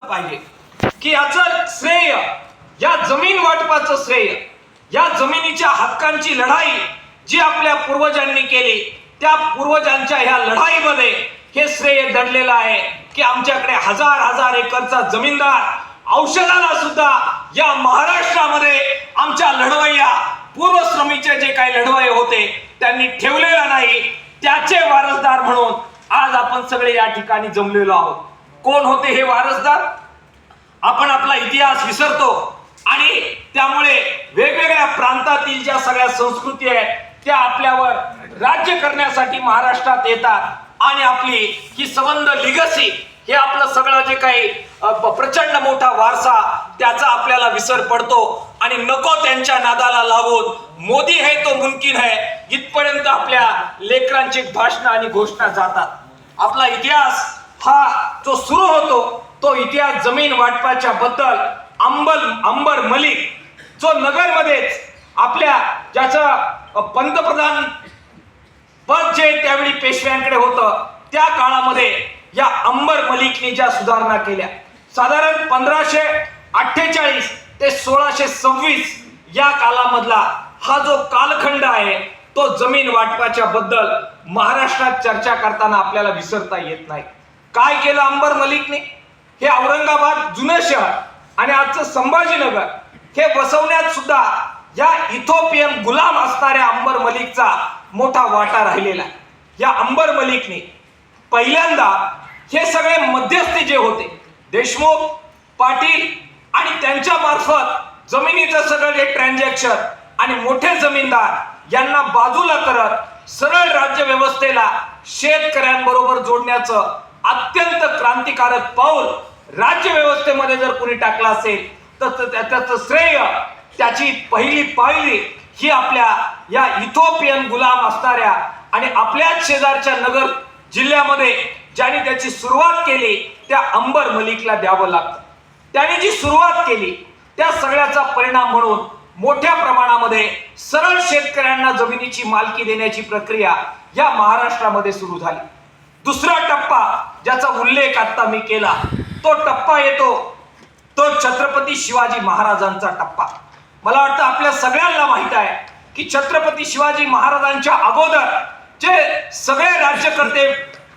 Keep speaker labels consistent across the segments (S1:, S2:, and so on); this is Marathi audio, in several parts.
S1: पाहिजे की याचं श्रेय, या जमीन वाटपाचं श्रेय, या जमिनीच्या हक्कांची लढाई जी आपल्या पूर्वजांनी केली, त्या पूर्वजांच्या ह्या लढाईमध्ये हे श्रेय दडलेलं आहे की आमच्याकडे हजार हजार एकरचा जमीनदार औषधाला सुद्धा या महाराष्ट्रामध्ये आमच्या लढवय्या पूर्वश्रमीचे जे काही लढवय्ये होते त्यांनी ठेवलेला नाही. त्याचे वारसदार म्हणून आज आपण सगळे या ठिकाणी जमलेलो आहोत. कोण होते हे वारसदार? आपण आपला इतिहास विसरतो आणि त्यामुळे वेगवेगळ्या प्रांतातील ज्या सगळ्या संस्कृती आहेत त्या आपल्यावर राज्य करण्यासाठी महाराष्ट्रात येतात आणि आपली ही संबंध लिगसी, हे आपलं सगळं जे काही प्रचंड मोठा वारसा, त्याचा आपल्याला विसर पडतो आणि नको त्यांच्या नादाला लावून मोदी है तो मुमकिन है इथपर्यंत आपल्या लेकरांची भाषण आणि घोषणा जातात. आपला इतिहास हा जो सुरू होतो तो इतिहास जमीन वाटपाच्या बद्दल अंबर मलिक जो नगरमध्येच आपल्या ज्याचं पंतप्रधान पद जे त्यावेळी पेशव्यांकडे होतं, त्या काळामध्ये या अंबर मलिकने ज्या सुधारणा केल्या, साधारण 1548 ते 1626 या कालामधला हा जो कालखंड आहे तो जमीन वाटपाच्या बद्दल महाराष्ट्रात चर्चा करताना आपल्याला विसरता येत नाही. काय केलं अंबर मलिकने? हे औरंगाबाद जुनं शहर आणि आजचं संभाजीनगर हे वसवण्यात सुद्धा या इथोपियन गुलाम असणाऱ्या अंबर मलिकचा मोठा वाटा राहिलेला आहे. या अंबर मलिकने पहिल्यांदा हे सगळे मध्यस्थी जे होते, देशमुख, पाटील आणि त्यांच्या मार्फत जमिनीचं सगळं जे ट्रान्झॅक्शन आणि मोठे जमीनदार यांना बाजूला करत सरळ राज्य व्यवस्थेला शेतकऱ्यांबरोबर जोडण्याचं अत्यंत क्रांतिकारक पाऊल राज्य व्यवस्थेमध्ये जर कोणी टाकलं असेल तर त्याचं श्रेय, त्याची पहिली पायरी ही आपल्या या इथोपियन गुलाम असणाऱ्या आणि आपल्याच शेजारच्या नगर जिल्ह्यामध्ये ज्यांनी त्याची सुरुवात केली त्या अंबर मलिकला द्यावं लागतं. त्याने जी सुरुवात केली त्या सगळ्याचा परिणाम म्हणून मोठ्या प्रमाणामध्ये सरळ शेतकऱ्यांना जमिनीची मालकी देण्याची प्रक्रिया या महाराष्ट्रामध्ये सुरू झाली. दुसरा टप्पा ज्याचा उल्लेख आता मी केला तो टप्पा येतो तो छत्रपती शिवाजी महाराजांचा टप्पा. मला वाटतं आपल्या सगळ्यांना माहित आहे की छत्रपती शिवाजी महाराजांच्या अगोदर जे सगळे राज्यकर्ते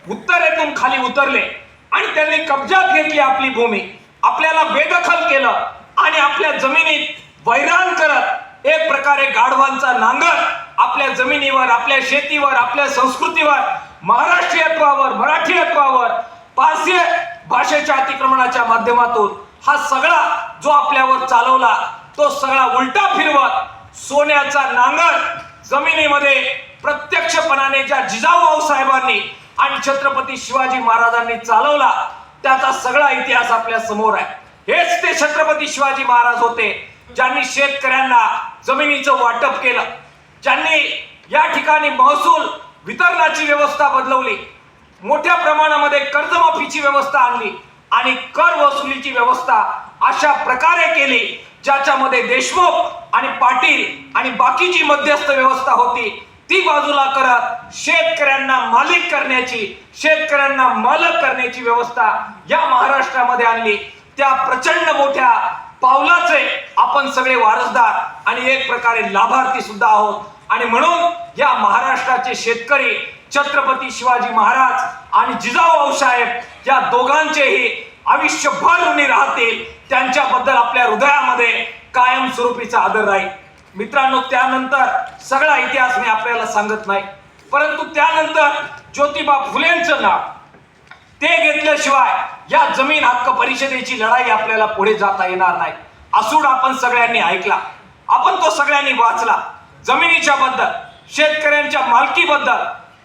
S1: उत्तरेतून खाली उतरले आणि त्यांनी कब्जात घेतली आपली भूमी, आपल्याला बेदखल केलं आणि आपल्या जमिनीत वैराण करत एक प्रकारे गाढवांचा नांगर आपल्या जमिनीवर, आपल्या शेतीवर, आपल्या संस्कृतीवर, महाराष्ट्रीयत्वावर, मराठीयत्वावर, पारसी भाषेच्या अतिक्रमणाच्या माध्यमातून हा सगळा जो आपल्यावर चालवला तो सगळा उलटा फिरवत सोन्याचा नांगर जमिनीमध्ये प्रत्यक्षपणाने ज्या जिजाऊ साहेबांनी आणि छत्रपती शिवाजी महाराजांनी चालवला त्याचा सगळा इतिहास आपल्या समोर आहे. हेच ते छत्रपती शिवाजी महाराज होते ज्यांनी शेतकऱ्यांना जमिनीचं वाटप केलं, ज्यांनी या ठिकाणी महसूल वितरणाची व्यवस्था बदलवली, मोठ्या प्रमाणामध्ये कर्जमाफीची व्यवस्था आणली आणि कर वसुलीची व्यवस्था अशा प्रकारे केली ज्याच्यामध्ये देशमुख आणि पाटील आणि बाकीची मध्यस्थ व्यवस्था होती ती बाजूला करत शेतकऱ्यांना मालिक करण्याची, शेतकऱ्यांना मालक करण्याची व्यवस्था या महाराष्ट्रामध्ये आणली. त्या प्रचंड मोठ्या पावलाचे आपण सगळे वारसदार आणि एक प्रकारे लाभार्थी सुद्धा आहोत आणि म्हणून या महाराष्ट्राचे शेतकरी छत्रपती शिवाजी महाराज आणि जिजाऊ साहेब या दोघांचेही आयुष्यभर ऋणी राहतील. त्यांच्याबद्दल आपल्या हृदयामध्ये कायमस्वरूपीचा आदर राहील. मित्रांनो, त्यानंतर सगळा इतिहास मी आपल्याला सांगत नाही, परंतु त्यानंतर ज्योतिबा फुलेंचं नाव ते घेतल्याशिवाय या जमीन हक्क परिषदेची लढाई आपल्याला पुढे जाता येणार नाही. आसूड आपण सगळ्यांनी ऐकला, आपण तो सगळ्यांनी वाचला. जमिनीच्या बद्दल, शेतकऱ्यांच्या मालकीबद्दल,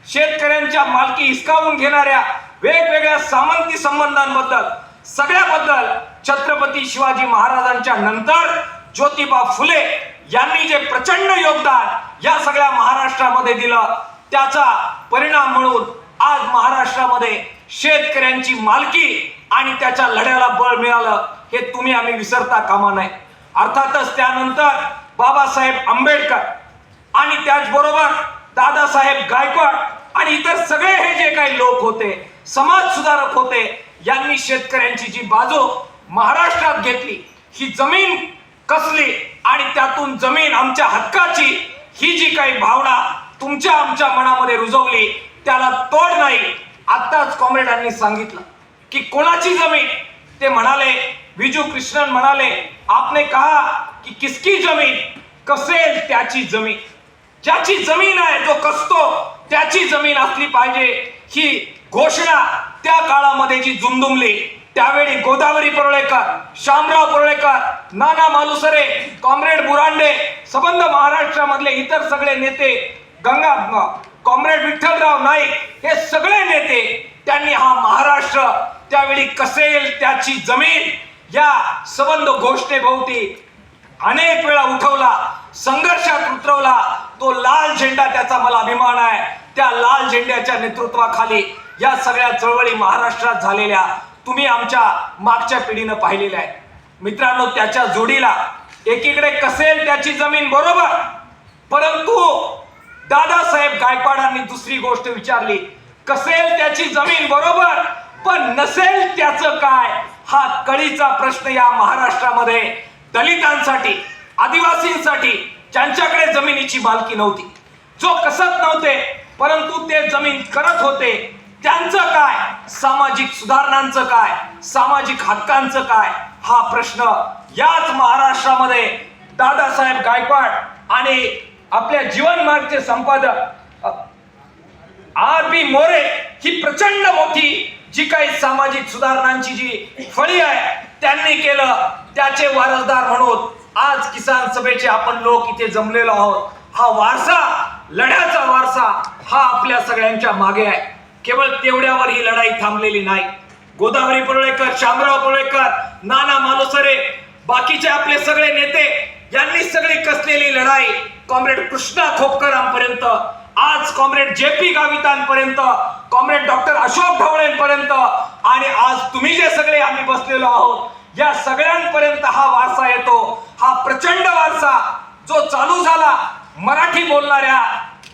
S1: शेतकऱ्यांच्या मालकी हिसकावून घेणाऱ्या वेगवेगळ्या सामंती संबंधांबद्दल, सगळ्याबद्दल छत्रपती शिवाजी महाराजांच्या नंतर ज्योतिबा फुले यांनी जे प्रचंड योगदान या सगळ्या महाराष्ट्रामध्ये दिलं त्याचा परिणाम म्हणून आज महाराष्ट्रामध्ये शेतकऱ्यांची मालकी आणि त्याच्या लढ्याला बळ मिळालं हे तुम्ही आम्ही विसरता कामा नये. अर्थातच त्यानंतर बाबासाहेब आंबेडकर आणि त्याचबरोबर दादासाहेब गायकवाड आणि इतर सगळे हे जे काही लोक होते, समाज सुधारक होते, यांनी शेतकऱ्यांची जी बाजू महाराष्ट्रात घेतली, ही जमीन कसली आणि त्यातून जमीन आमच्या हक्काची ही जी काही भावना तुमच्या आमच्या मनामध्ये रुजवली त्याला तोड नाही. आत्ताच कॉम्रेडांनी सांगितलं की कोणाची जमीन, ते म्हणाले, विजू कृष्णन म्हणाले, आपने कहा कि किसकी जमीन, कसेल त्याची जमीन. ज्याची जमीन आहे, जो कसतो त्याची जमीन असली पाहिजे, ही घोषणा त्या काळामध्ये जी जुमदुमली, त्यावेळी गोदावरी परुळेकर, शामराव परुळेकर, नाना मालुसरे, कॉम्रेड बुरांडे, संबंध महाराष्ट्रामधले इतर सगळे नेते, कॉम्रेड विठ्ठलराव नाईक, हे सगळे नेते, त्यांनी हा महाराष्ट्र त्यावेळी कसेल त्याची जमीन या संबंध घोषणेभोवती अनेक वेळा उठवला, संघर्षात उतरवला. तो लाल झेंडा, त्याचा मला अभिमान आहे. त्या लाल झेंड्याच्या नेतृत्वाखाली या सगळ्या चळवळी महाराष्ट्रात झालेल्या तुम्ही आमच्या मागच्या पिढीनं पाहिलेल्या आहेत. मित्रांनो, त्याच्या जोडीला एकीकडे कसेल त्याची जमीन बरोबर, परंतु दादासाहेब गायकवाडांनी दुसरी गोष्ट विचारली, कसेल त्याची जमीन बरोबर पण नसेल त्याचं काय. हा कळीचा प्रश्न या महाराष्ट्रामध्ये दलितांसाठी, आदिवासींसाठी, ज्यांच्याकडे जमिनीची मालकी नव्हती, जो कसत नव्हते परंतु ते जमीन करत होते, त्यांचं काय, सामाजिक सुधारणांचं काय, सामाजिक हक्कांचं काय, हा प्रश्न याच महाराष्ट्रामध्ये दादासाहेब गायकवाड आणि आपल्या जीवनमार्गचे संपादक R.B. मोरे ही प्रचंड मोठी जी काही सामाजिक सुधारणांची जी फळी आहे त्यांनी केलं, त्याचे वारसदार म्हणून आज किसान सभेचे आपण लोक इथे जमलेलो आहोत. हा वारसा, लढ्याचा वारसा, हा आपल्या सगळ्यांच्या मागे आहे. केवळ तेवढ्यावर ही लढाई थांबलेली नाही. गोदावरी परुळेकर, शामराव परुळेकर, नाना मालुसरे, बाकीचे आपले सगळे नेते यांनी सगळी कसलेली लढाई कॉम्रेड कृष्णा खोपकरांपर्यंत, आज कॉम्रेड JP गावितांपर्यंत, कॉम्रेड डॉक्टर अशोक ढवळेंपर्यंत आणि आज तुम्ही जे सगळे आम्ही बसलेलो आहोत या सगळ्यांपर्यंत हा वारसा येतो. हा प्रचंड वारसा जो चालू झाला मराठी बोलणाऱ्या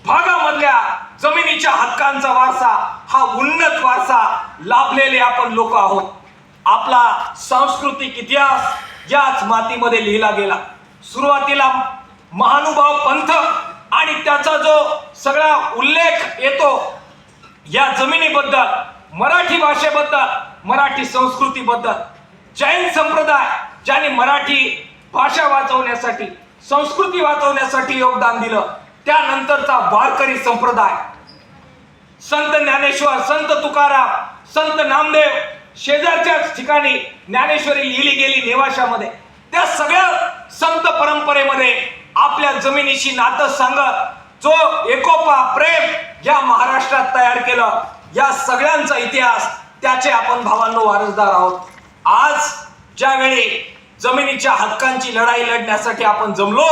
S1: भागामधल्या जमिनीच्या हक्कांचा वारसा, हा उन्नत वारसा लाभलेले आपण लोक आहोत. आपला सांस्कृतिक इतिहास याच मातीमध्ये लिहिला गेला. सुरुवातीला महानुभाव पंथ आणि त्याचा जो सगळा उल्लेख येतो या जमिनीबद्दल, मराठी भाषेबद्दल, मराठी संस्कृतीबद्दल, जैन संप्रदाय ज्याने मराठी भाषा वाचवण्यासाठी, संस्कृती वाचवण्यासाठी योगदान दिलं, त्यानंतरचा वारकरी संप्रदाय, संत ज्ञानेश्वर, संत तुकाराम, संत नामदेव, शेजारच्याच ठिकाणी ज्ञानेश्वरी लिहिली गेली नेवाशामध्ये, त्या सगळ्या संत परंपरेमध्ये आपल्या जमिनीशी नातं सांगत जो एकोपा, प्रेम या महाराष्ट्रात तयार केलं, या सगळ्यांचा इतिहास, त्याचे आपण भावांनो वारसदार आहोत. आज ज्यावेळी जमिनीच्या हक्कांची लढाई लढण्यासाठी आपण जमलो,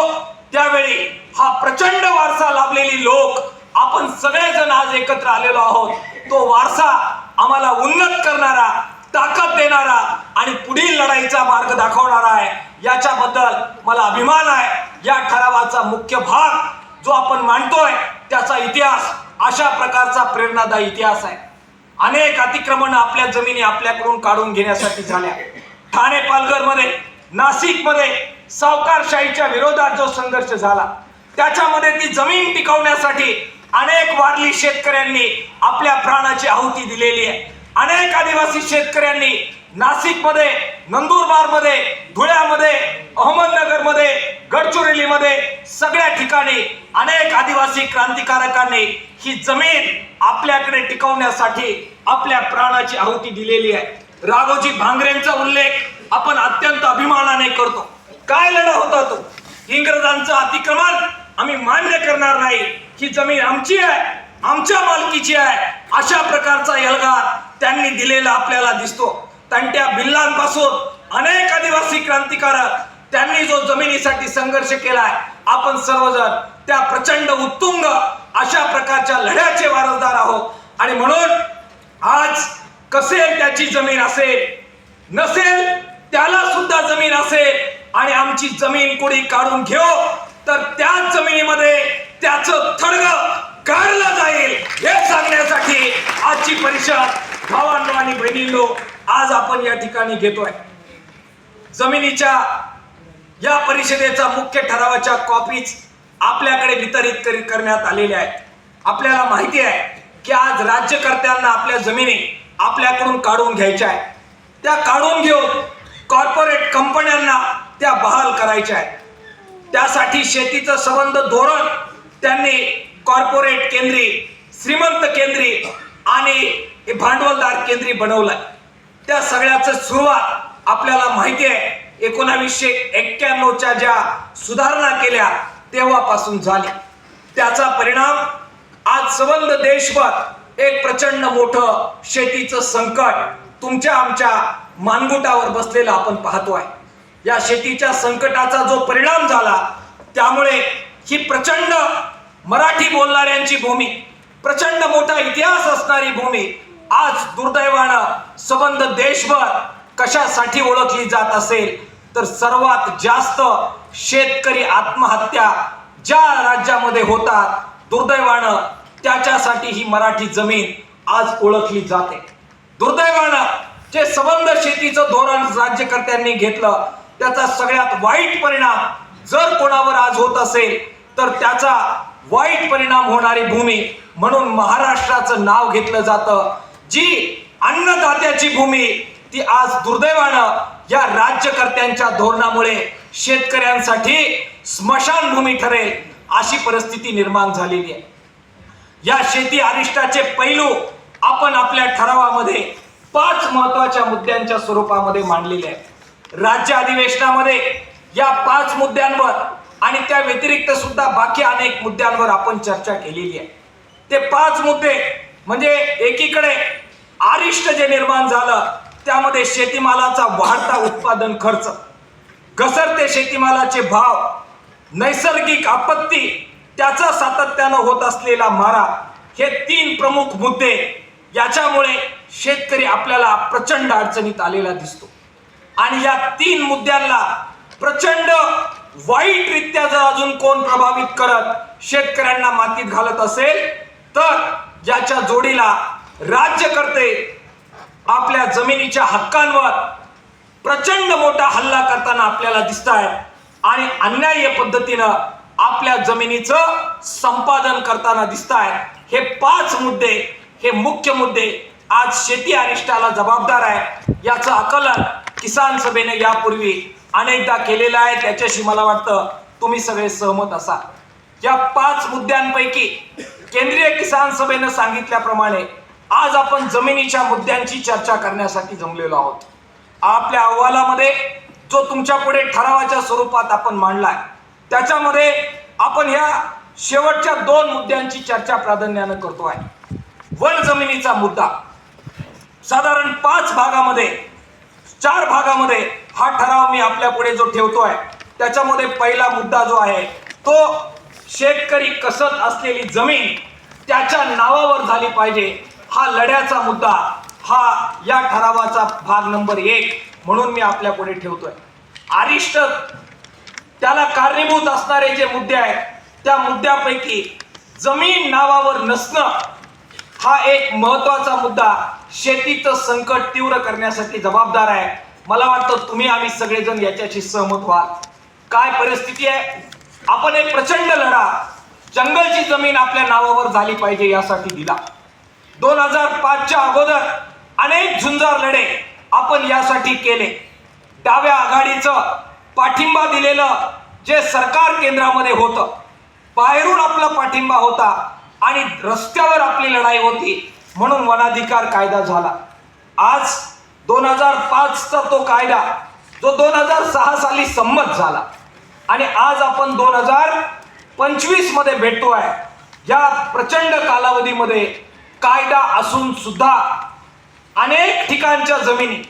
S1: त्यावेळी हा प्रचंड वारसा लाभलेली लोक आपण सगळेजण आज एकत्र आलेलो आहोत. तो वारसा आम्हाला उन्नत करणारा, ताकद देणारा आणि पुढील लढाईचा मार्ग दाखवणारा आहे. याच्याबद्दल मला अभिमान आहे. या ठरावाचा मुख्य भाग जो आपण मांडतोय त्याचा इतिहास अशा प्रकारचा प्रेरणादायी इतिहास आहे. अनेक अतिक्रमण आपल्या जमिनी आपल्याकडून काढून घेण्यासाठी झाल्या. ठाणे पालघरमध्ये, नाशिकमध्ये सावकारशाहीच्या विरोधात जो संघर्ष झाला, त्याच्यामध्ये ती जमीन टिकवण्यासाठी अनेक वारली शेतकऱ्यांनी आपल्या प्राणाची आहुती दिलेली आहे. अनेक आदिवासी शेतकऱ्यांनी नाशिकमध्ये, नंदुरबारमध्ये, धुळ्यामध्ये, अहमदनगरमध्ये, गडचिरोलीमध्ये सगळ्या ठिकाणी अनेक आदिवासी क्रांतिकारकांनी ही जमीन आपल्याकडे टिकवण्यासाठी आपल्या प्राणाची आहुती दिलेली आहे. राघोजी भांगरेंचा उल्लेख आपण अत्यंत अभिमानाने करतो. काय लढा होता तो? इंग्रजांचं अतिक्रमण आम्ही मान्य करणार नाही, ही जमीन आमची आहे, आमच्या मालकीची आहे, अशा प्रकारचा एल्गार त्यांनी दिलेला आपल्याला दिसतो. तंट्या बिल्लांपासून अनेक आदिवासी क्रांतिकारक त्यांनी जो जमिनीसाठी संघर्ष केलाय, आपण सर्वजण त्या प्रचंड उत्तुंग अशा प्रकारच्या लढ्याचे वारसदार आहोत. आणि म्हणून आज कसेल त्याची जमीन असेल, नसेल त्याला सुद्धा जमीन असेल आणि आमची जमीन कोणी काढून घेऊ तर त्याच जमिनीमध्ये त्याचं थडगं काढलं जाईल हे सांगण्यासाठी आजची परिषद भावांनो आणि बहिणींनो आज आपण या ठिकाणी घेतोय. जमिनीच्या या परिषदेचा मुख्य ठरावाच्या कॉपीज आपल्याकडे वितरित करण्यात आलेल्या आहेत. आपल्याला माहिती आहे की आज राज्यकर्त्यांना आपल्या जमिनी आपल्याकडून काढून घ्यायच्या आहेत. त्या काढून घेऊन कॉर्पोरेट कंपन्यांना त्या बहाल करायच्या आहेत. त्यासाठी शेतीचं संबंध धोरण त्यांनी कॉर्पोरेट केंद्री, श्रीमंत केंद्री आणि भांडवलदार केंद्री बनवलंय. त्या सगळ्याचं सुरुवात आपल्याला माहिती आहे 1991च्या ज्या सुधारणा केल्या तेव्हापासून झाली. त्याचा परिणाम आज संबंध देशभर एक प्रचंड मोठं शेतीचं संकट तुमच्या आमच्या मानगुटावर बसलेलं आपण पाहतोय. या शेतीच्या संकटाचा जो परिणाम झाला त्यामुळे ही प्रचंड मराठी बोलणाऱ्यांची भूमी, प्रचंड मोठा इतिहास असणारी भूमी आज दुर्दैवानं संबंध देशभर कशासाठी ओळखली जात असेल तर सर्वात जास्त शेतकरी आत्महत्या ज्या राज्यामध्ये होतात दुर्दैवानं त्याच्यासाठी ही मराठी जमीन आज ओळखली जाते. दुर्दैवानं जे संबंध शेतीचं धोरण राज्यकर्त्यांनी घेतलं त्याचा सगळ्यात वाईट परिणाम जर कोणावर आज होत असेल तर त्याचा वाईट परिणाम होणारी भूमी म्हणून महाराष्ट्राचं नाव घेतलं जातं. जी अन्नदात्याची भूमी ती आज दुर्दैवानं या राज्यकर्त्यांच्या धोरणामुळे शेतकऱ्यांसाठी स्मशानभूमी ठरेल अशी परिस्थिती निर्माण झालेली आहे. या शेती अरिष्टाचे पैलू आपण आपल्या ठरावामध्ये 5 महत्वाच्या मुद्द्यांच्या स्वरूपामध्ये मांडलेले आहेत. राज्य अधिवेशनामध्ये या 5 मुद्द्यांवर आणि त्या व्यतिरिक्त सुद्धा बाकी अनेक मुद्द्यांवर आपण चर्चा केलेली आहे. ते 5 मुद्दे म्हणजे एकीकडे अरिष्ट जे निर्माण झालं त्यामध्ये शेतीमालाचा वाढता उत्पादन खर्च, घसरते शेतीमालाचे भाव, नैसर्गिक आपत्ती, त्याचा सातत्यानं होत असलेला मारा, हे 3 प्रमुख मुद्दे याच्यामुळे शेतकरी आपल्याला प्रचंड अडचणीत आलेला दिसतो. आणि या 3 मुद्द्यांना प्रचंड वाईटरित्या जर अजून कोण प्रभावित करत शेतकऱ्यांना मातीत घालत असेल तर याच्या जोडीला राज्यकर्ते आपल्या जमिनीच्या हक्कांवर प्रचंड मोठा हल्ला करताना आपल्याला दिसत आहेत आणि अन्याय्य पद्धतीनं आपल्या जमिनीचं संपादन करताना दिसत आहेत. हे 5 मुद्दे, हे मुख्य मुद्दे आज शेती अरिष्टाला जबाबदार आहे. याचं आकलन किसान सभेने यापूर्वी अनेकदा केलेलं आहे. त्याच्याशी मला वाटतं तुम्ही सगळे सहमत असाल. या 5 मुद्द्यांपैकी केंद्रीय किसान सभेनं सांगितल्याप्रमाणे आज आपण जमिनीच्या मुद्द्यांची चर्चा करण्यासाठी जमलेलो आहोत. आपल्या अहवालामध्ये जो तुमच्या पुढे ठरावाच्या स्वरूपात आपण मांडलाय त्याच्यामध्ये आपण ह्या शेवटच्या 2 मुद्द्यांची चर्चा प्राधान्यानं करतोय. वन जमिनीचा मुद्दा साधारण 5 भागामध्ये 4 भागामध्ये हा ठराव मी आपल्या पुढे जो ठेवतोय त्याच्यामध्ये पहिला मुद्दा जो आहे तो शेतकरी कसत असलेली जमीन त्याच्या नावावर झाली पाहिजे हा लढ्याचा मुद्दा, हा या ठरावाचा भाग नंबर 1 म्हणून मी आपल्या पुढे ठेवतोय. अरिष्ट त्याला कारणीभूत असणारे जे मुद्दे आहेत त्या मुद्द्यापैकी जमीन नावावर नसणं हा एक महत्वाचा मुद्दा शेतीचं संकट तीव्र करण्यासाठी जबाबदार आहे. मला वाटतं तुम्ही आम्ही सगळेजण याच्याशी सहमत व्हाल. काय परिस्थिती आहे, आपण एक प्रचंड लढा जंगलची जमीन आपल्या नावावर झाली पाहिजे यासाठी दिला. 2005च्या अगोदर अनेक झुंजार लढे आपण यासाठी केले. डाव्या आघाडीचं पाठिंबा दिलेलं जे सरकार केंद्रामध्ये होतं, बाहेरून आपला पाठिंबा होता आणि रस्त्यावर आपली लढाई होती म्हणून वनाधिकार कायदा झाला. आज 2005चा तो कायदा जो 2006 साली संमत झाला आणि आज आपण 2025 मध्ये भेटतोय. या प्रचंड कालावधीमध्ये कायदा असून सुद्धा अनेक ठिकाणच्या जमिनी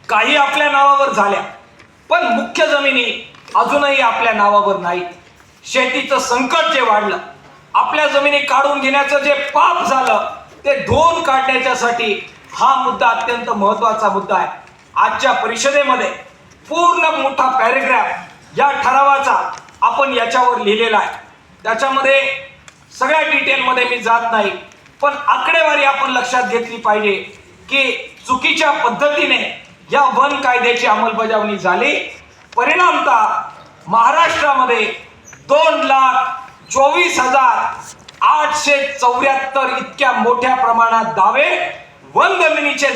S1: काही आपल्या नावावर झाल्या पण मुख्य जमिनी अजूनही आपल्या नावावर नाहीत. शेतीचं संकट जे वाढलं, आपल्या जमिनी काढून घेण्याचं जे पाप झालं ते धुवून काढण्याच्यासाठी हा मुद्दा अत्यंत महत्वाचा मुद्दा आहे. आजच्या परिषदेमध्ये पूर्ण मोठा पॅरेग्राफ या ठरावाचा आपण याच्यावर लिहिलेला आहे. त्याच्यामध्ये सगळ्या डिटेलमध्ये मी जात नाही पण आकडेवारी आपण लक्षात घेतली पाहिजे की चुकीच्या पद्धतीने या वन कायद्याची अंमलबजावणी झाली. परिणामतः महाराष्ट्रामध्ये 2,24,874 इतक्या मोठ्या प्रमाणात दावे वन जमिनीचे